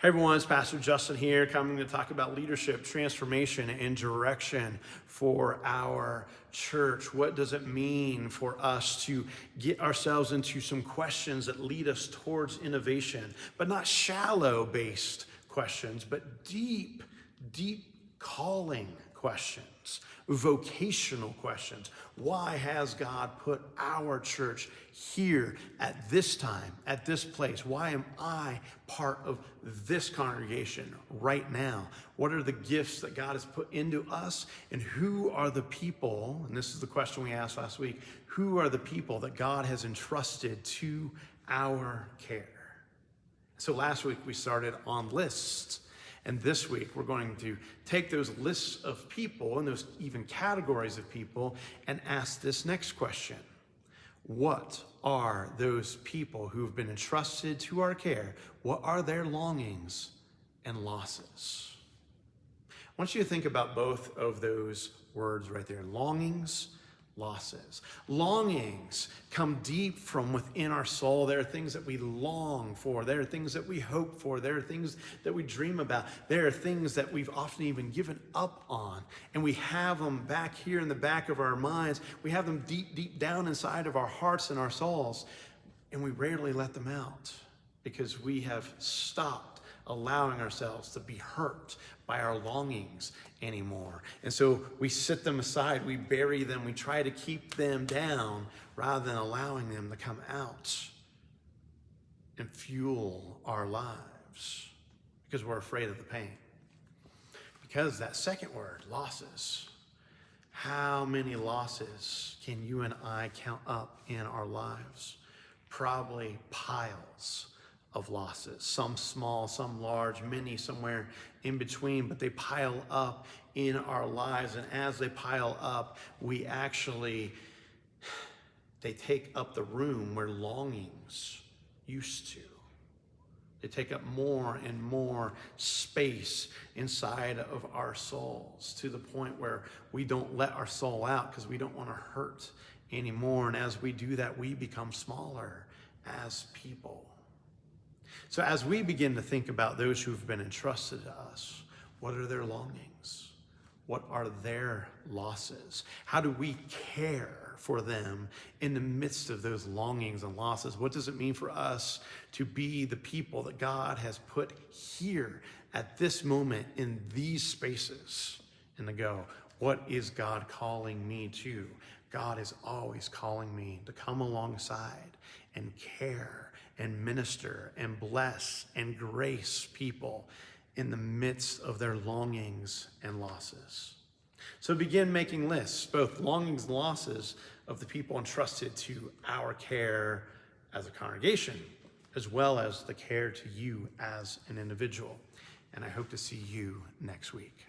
Hey everyone, it's Pastor Justin here, coming to talk about leadership, transformation, and direction for our church. What does it mean for us to get ourselves into some questions that lead us towards innovation, but not shallow-based questions, but deep calling questions, vocational questions. Why has God put our church here at this time, at this place? Why am I part of this congregation right now? What are the gifts that God has put into us? And who are the people, and this is the question we asked last week, who are the people that God has entrusted to our care? So last week we started on lists. And this week, we're going to take those lists of people and those even categories of people and ask this next question. What are those people who have been entrusted to our care? What are their longings and losses? I want you to think about both of those words right there, longings, losses. Longings come deep from within our soul. There are things that we long for. There are things that we hope for. There are things that we dream about. There are things that we've often even given up on. And we have them back here in the back of our minds. We have them deep down inside of our hearts and our souls. And we rarely let them out because we have stopped allowing ourselves to be hurt by our longings anymore. And so we sit them aside, we bury them, we try to keep them down rather than allowing them to come out and fuel our lives because we're afraid of the pain. Because that second word, losses, how many losses can you and I count up in our lives? Probably piles of losses, some small, some large, many somewhere in between, but they pile up in our lives. And as they pile up, they take up the room where longings used to. They take up more and more space inside of our souls to the point where we don't let our soul out because we don't want to hurt anymore. And as we do that, we become smaller as people. So as we begin to think about those who've been entrusted to us, what are their longings? What are their losses? How do we care for them in the midst of those longings and losses? What does it mean for us to be the people that God has put here at this moment in these spaces in the go? What is God calling me to? God is always calling me to come alongside and care and minister and bless and grace people in the midst of their longings and losses. So begin making lists, both longings and losses of the people entrusted to our care as a congregation, as well as the care to you as an individual. And I hope to see you next week.